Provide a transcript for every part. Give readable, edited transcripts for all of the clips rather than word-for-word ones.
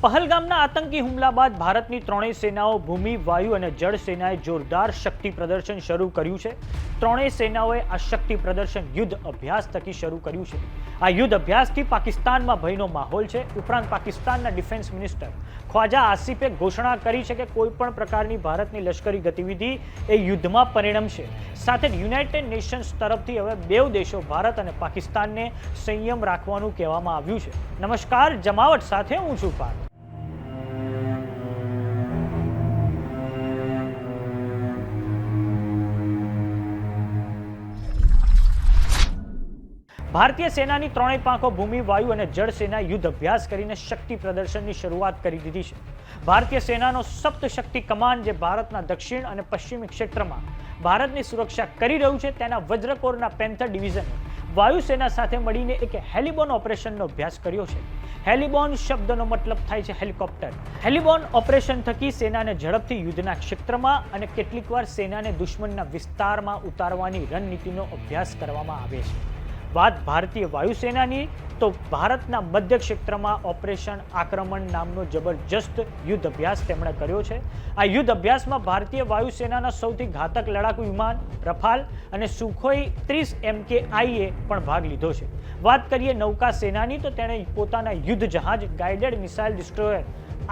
પહલગામના આતંકી હુમલા બાદ ભારતની ત્રણેય સેનાઓ ભૂમિ, વાયુ અને જળ સેનાએ જોરદાર શક્તિ પ્રદર્શન શરૂ કર્યું છે. ત્રણેય સેનાઓએ આ શક્તિ પ્રદર્શન યુદ્ધ અભ્યાસ થકી શરૂ કર્યું છે. આ યુદ્ધ અભ્યાસથી પાકિસ્તાનમાં ભયનો માહોલ છે. ઉપરાંત પાકિસ્તાનના ડિફેન્સ મિનિસ્ટર ખ્વાજા આસિફે ઘોષણા કરી છે કે કોઈ પણ પ્રકારની ભારતની લશ્કરી ગતિવિધિ એ યુદ્ધમાં પરિણમશે. સાથે જ યુનાઇટેડ નેશન્સ તરફથી હવે બે દેશો ભારત અને પાકિસ્તાનને સંયમ રાખવાનું કહેવામાં આવ્યું છે. નમસ્કાર, જમાવટ સાથે હું છું પાર્થ. ભારતીય સેનાની ત્રણેય પાંખો ભૂમિ, વાયુ અને જળ સેના યુદ્ધ અભ્યાસ કરીને શક્તિ પ્રદર્શનની શરૂઆત કરી દીધી છે. ભારતીય સેનાનો સપ્ત શક્તિ કમાન્ડ જે ભારતના દક્ષિણ અને પશ્ચિમી ક્ષેત્રમાં ભારતની સુરક્ષા કરી રહ્યું છે, તેના વજ્રકોરના પેન્થર ડિવિઝન વાયુ સેના સાથે મળીને એક હેલિબોર્ન ઓપરેશનનો અભ્યાસ કર્યો છે. હેલિબોર્ન શબ્દનો મતલબ થાય છે હેલિકોપ્ટર. હેલિબોર્ન ઓપરેશન થકી સેનાને ઝડપથી યુદ્ધના ક્ષેત્રમાં અને કેટલીકવાર સેનાને દુશ્મનના વિસ્તારમાં ઉતારવાની રણનીતિનો અભ્યાસ કરવામાં આવે છે. વાત ભારતીય વાયુસેનાની તો ભારતના મધ્ય ક્ષેત્રમાં ઓપરેશન આક્રમણ નામનો જબરજસ્ત યુદ્ધ અભ્યાસ તેમણે કર્યો છે. આ યુદ્ધ અભ્યાસમાં ભારતીય વાયુસેનાના સૌથી ઘાતક લડાકુ વિમાન રફાલ અને સુખોઈ 30 MKIએ પણ ભાગ લીધો છે. વાત કરીએ નૌકા સેનાની તો તેણે પોતાના યુદ્ધ જહાજ ગાઇડેડ મિસાઇલ ડિસ્ટ્રોયર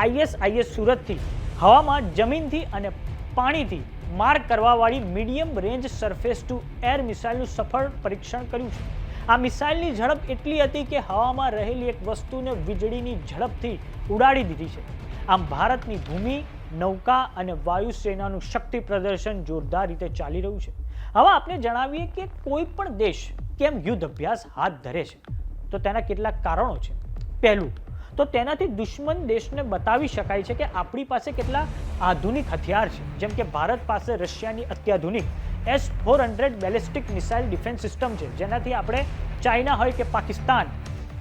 ISIS સુરતથી હવામાં, જમીનથી અને પાણીથી માર કરવાવાળી medium range surface to air મિસાઇલનું સફળ પરીક્ષણ કર્યું છે. આ મિસાઇલની ઝડપ એટલી હતી કે હવામાં રહેલી એક વસ્તુને વીજળીની ઝડપથી ઉડાડી દીધી છે. આમ ભારતની ભૂમિ, નૌકા અને વાયુ સેનાનું શક્તિ પ્રદર્શન જોરદાર રીતે ચાલી રહ્યું છે. હવે આપણે જણાવીએ કે કોઈ પણ દેશ કેમ યુદ્ધ અભ્યાસ હાથ ધરે છે, તો તેના કેટલાક કારણો છે. પહેલું તો તેનાથી દુશ્મન દેશને બતાવી શકાય છે કે આપણી પાસે કેટલા આધુનિક હથિયાર છે. જેમ કે ભારત પાસે રશિયાની અત્યાધુનિક S-400 ballistic missile defence system છે, જેનાથી આપણે ચાઇના હોય કે પાકિસ્તાન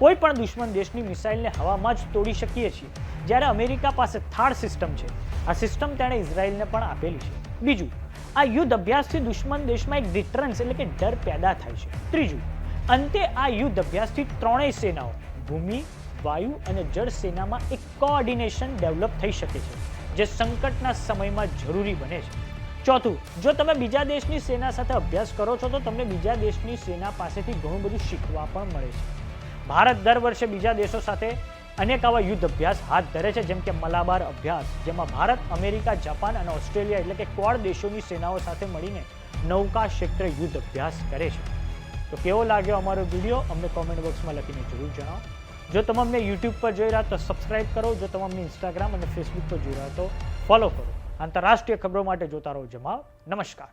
કોઈ પણ દુશ્મન દેશની મિસાઇલને હવામાં જ તોડી શકીએ છીએ. જ્યારે અમેરિકા પાસે થાડ સિસ્ટમ છે. આ સિસ્ટમ તેણે ઇઝરાયલને પણ આપેલી છે. બીજું, આ યુદ્ધ અભ્યાસથી દુશ્મન દેશમાં એક ડિટરન્સ એટલે કે ડર પેદા થાય છે. ત્રીજું, અંતે આ યુદ્ધ અભ્યાસથી ત્રણેય સેનાઓ ભૂમિ, વાયુ અને જળ સેનામાં એક કોઓર્ડિનેશન ડેવલપ થઈ શકે છે, જે સંકટના સમયમાં જરૂરી બને છે. ચોથું, જો તમે બીજા દેશની સેના સાથે અભ્યાસ કરો છો તો તમને બીજા દેશની સેના પાસેથી ઘણું બધું શીખવા પણ મળે છે. ભારત દર વર્ષે બીજા દેશો સાથે અનેક આવા યુદ્ધ અભ્યાસ હાથ ધરે છે, જેમ કે મલાબાર અભ્યાસ, જેમાં ભારત, અમેરિકા, જાપાન અને ઓસ્ટ્રેલિયા એટલે કે ક્વાડ દેશોની સેનાઓ સાથે મળીને નૌકા ક્ષેત્રે યુદ્ધ અભ્યાસ કરે છે. તો કેવો લાગ્યો અમારો વિડીયો અમને કોમેન્ટ બોક્સમાં લખીને જરૂર જણાવો. જો તમે અમને યુટ્યુબ પર જોઈ રહ્યા તો સબસ્ક્રાઇબ કરો. જો તમે અમને ઇન્સ્ટાગ્રામ અને ફેસબુક પર જોઈ રહ્યા તો ફોલો કરો. આંતરરાષ્ટ્રીય ખબરો માટે જોતા રહો જમાવ. નમસ્કાર.